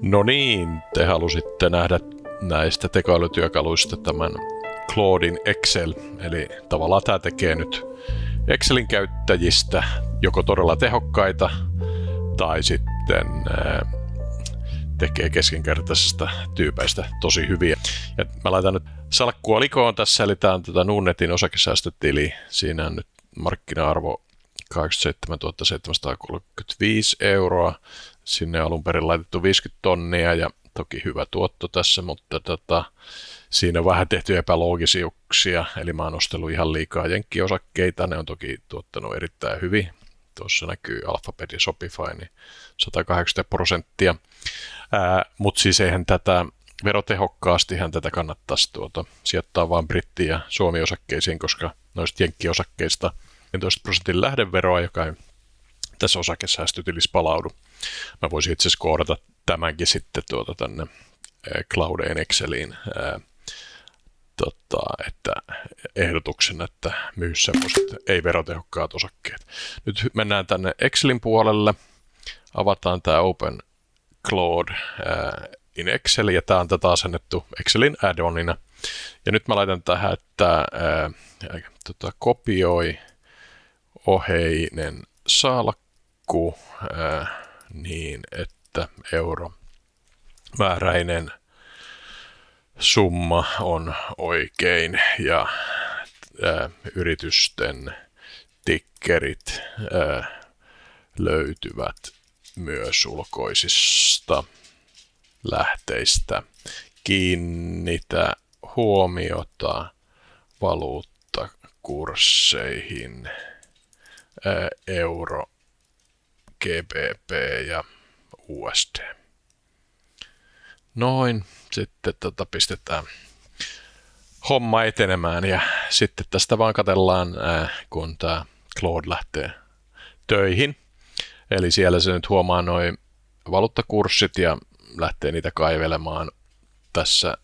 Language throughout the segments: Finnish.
No niin, te halusitte nähdä näistä tekoälytyökaluista tämän Claudein Excel, eli tavallaan tämä tekee nyt Excelin käyttäjistä joko todella tehokkaita tai sitten tekee keskinkertaisesta tyypeistä tosi hyviä. Ja mä laitan nyt salkkua likoon tässä, eli tämä on Nordnetin osakesäästötili. Siinä on nyt markkina-arvo 87 735 €. Sinne on alun perin laitettu 50 tonnia ja toki hyvä tuotto tässä, mutta siinä on vähän tehty epäloogisuuksia, eli mä oon ostellut ihan liikaa jenkkiosakkeita, ne on toki tuottanut erittäin hyvin. Tuossa näkyy Alphabet ja Shopify, niin 180%. Mutta siis eihän tätä verotehokkaastihan tätä kannattaisi sijoittaa vain Britti- ja Suomi-osakkeisiin, koska noista jenkkiosakkeista 15% lähdeveroa, joka ei tässä osakesäästötilissä palaudu. Mä voisin itse asiassa koodata tämänkin sitten tänne Claudein Exceliin että ehdotuksen, että myy semmoiset ei-verotehokkaat osakkeet. Nyt mennään tänne Excelin puolelle, avataan tämä Open Claude in Excel, ja tämä on tätä asennettu Excelin add-onina. Ja nyt mä laitan tähän, että kopioi oheinen salkku niin, että euromääräinen summa on oikein ja yritysten tikkerit löytyvät myös ulkoisista lähteistä. Kiinnitä huomiota valuuttakursseihin euro, GBP ja USD. Noin, sitten pistetään homma etenemään ja sitten tästä vaan katsellaan, kun tämä Claude lähtee töihin. Eli siellä se nyt huomaa noi valuuttakurssit ja lähtee niitä kaivelemaan. Tässä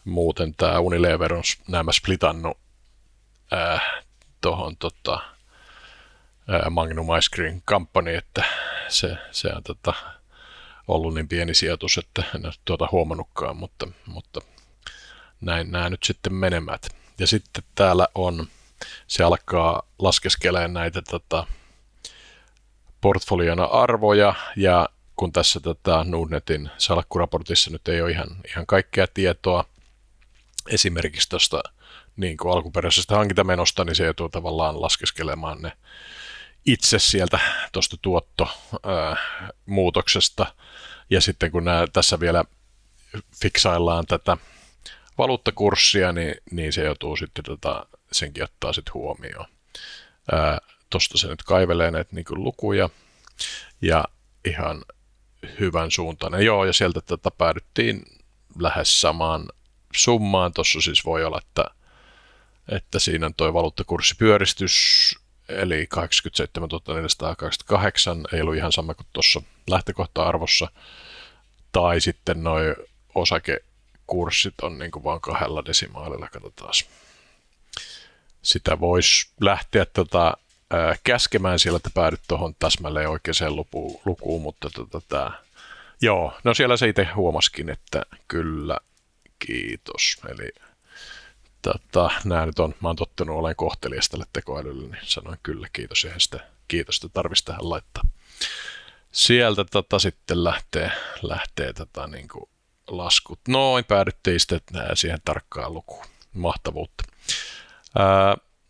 muuten tämä Unilever on nämä splitannut tuohon Magnum Ice Cream Company, että se on ollut niin pieni sijoitus, että en ole huomannutkaan, mutta näin nämä nyt sitten menemät. Ja sitten täällä se alkaa laskeskelemaan näitä portfoliona arvoja, ja kun tässä Nordnetin salkkuraportissa nyt ei ole ihan kaikkea tietoa, esimerkiksi tuosta niin kuin alkuperäisestä hankintamenosta, niin se joutuu tavallaan laskeskelemaan ne itse sieltä tuosta tuottomuutoksesta. Ja sitten kun tässä vielä fiksaillaan tätä valuuttakurssia, niin se joutuu sitten senkin ottaa sitten huomioon. Tuosta se nyt kaivelee näitä niin kuin lukuja ja ihan hyvän suuntainen. Joo, ja sieltä päädyttiin lähes samaan summaan. Tuossa siis voi olla, että siinä on tuo valuuttakurssipyöristys, eli 87 428 ei ollut ihan sama kuin tuossa lähtökohta-arvossa, tai sitten nuo osakekurssit on niin kuin vaan 2 desimaalilla, katsotaan. Sitä voisi lähteä käskemään siellä, että päädyt tuohon täsmälleen oikeaan lukuun, mutta joo, no siellä se itse huomasikin, että kyllä, kiitos, eli nämä nyt mä oon tottunut olemaan kohtelias tälle tekoälylle, niin sanoin kyllä kiitos, eihän sitä kiitosta tarvitsisi tähän laittaa. Sieltä sitten lähtee niin kuin laskut. Noin, päädyttiin sitten siihen tarkkaan lukuun. Mahtavuutta.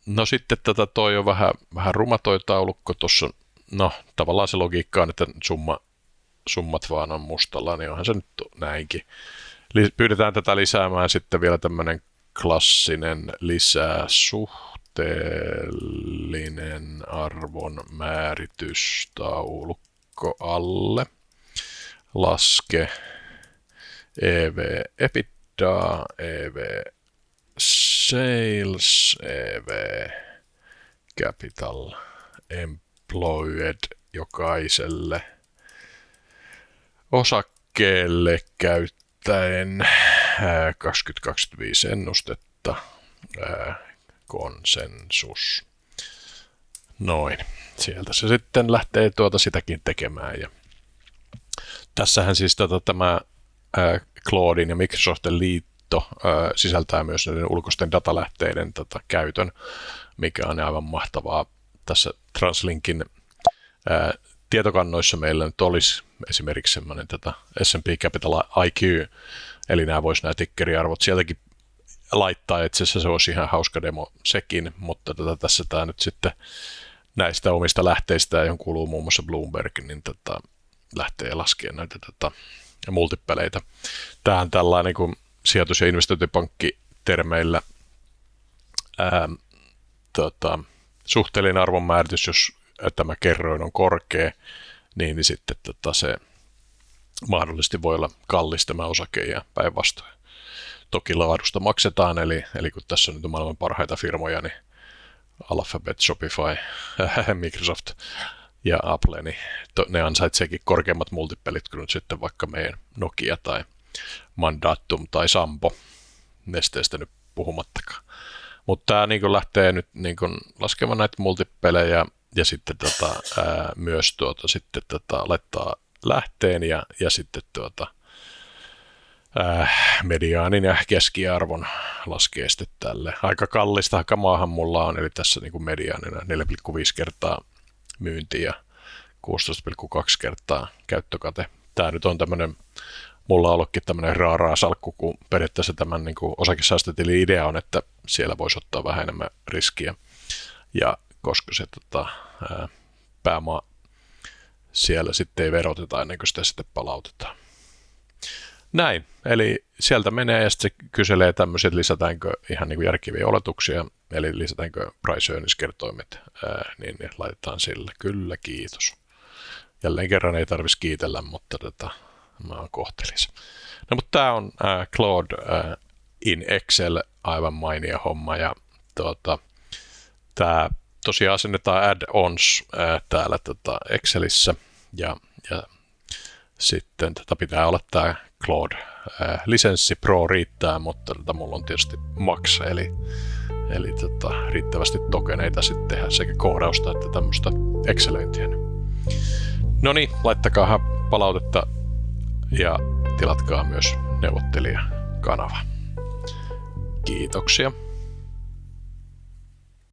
No sitten toi on vähän ruma toi taulukko tuossa. No tavallaan se logiikka on, että summat vaan on mustalla, niin onhan se nyt näinkin. Pyydetään tätä lisäämään sitten vielä tämmöinen klassinen lisää suhteellinen arvon määritystaulukko alle. Laske EV EBITDA, EV Sales, EV Capital Employed jokaiselle osakkeelle käyttäen 2025 ennustetta, konsensus. Noin, sieltä se sitten lähtee sitäkin tekemään. Ja Tässähän siis tämä Claudein ja Microsoftin liitto sisältää myös näiden ulkoisten datalähteiden käytön, mikä on aivan mahtavaa. Tässä Translinkin tietokannoissa meillä nyt olisi esimerkiksi semmoinen S&P Capital IQ, eli nämä tikkeriarvot sieltäkin laittaa, itse asiassa se olisi ihan hauska demo sekin, mutta tässä tämä nyt sitten näistä omista lähteistä, johon kuuluu muun muassa Bloomberg, niin lähtee laskemaan näitä multipeleitä. Tämähän tällainen niin kuin sijoitus- ja investointipankkitermeillä suhteellinen arvonmääritys, jos tämä kerroin on korkea, niin sitten se mahdollisesti voi olla kallis tämä osake ja päinvastoin. Toki laadusta maksetaan, eli kun tässä on nyt maailman parhaita firmoja, niin Alphabet, Shopify, Microsoft ja Apple, niin ne ansaitseekin korkeammat multipelit kuin nyt sitten vaikka meidän Nokia tai Mandatum tai Sampo, Nesteestä nyt puhumattakaan. Mutta tämä niin lähtee nyt niin laskemaan näitä multipelejä ja sitten myös sitten laittaa lähteen ja sitten mediaanin ja keskiarvon laskee sitten tälle. Aika kallista kamaahan mulla on, eli tässä niin kuin mediaanina 4,5 kertaa myynti ja 16,2 kertaa käyttökate. Tämä nyt on tämmöinen, mulla on ollutkin tämmöinen raaraa salkku, kun periaatteessa tämän niin kuin osakesäästötilin idea on, että siellä voisi ottaa vähän enemmän riskiä. Ja koska se pääoma siellä sitten ei veroteta ennen kuin sitä sitten palautetaan. Näin, eli sieltä menee ja sitten se kyselee tämmöisiä, että lisätäänkö ihan niin kuin järkeviä oletuksia, eli lisätäänkö price earnings-kertoimet, niin laitetaan sille. Kyllä, kiitos. Jälleen kerran ei tarvitsisi kiitellä, mutta mä oon kohtelis. No, mutta tämä on Claude in Excel, aivan mainia homma, ja tämä tosiaan asennetaan add-ons täällä Excelissä, ja sitten pitää olla tämä Claude-lisenssi Pro riittää, mutta mulla on tietysti Max, eli riittävästi tokeneita sitten tehdä sekä koodausta että tämmöistä Excelöintiä. No niin, laittakaa palautetta ja tilatkaa myös neuvottelijakanava. Kiitoksia.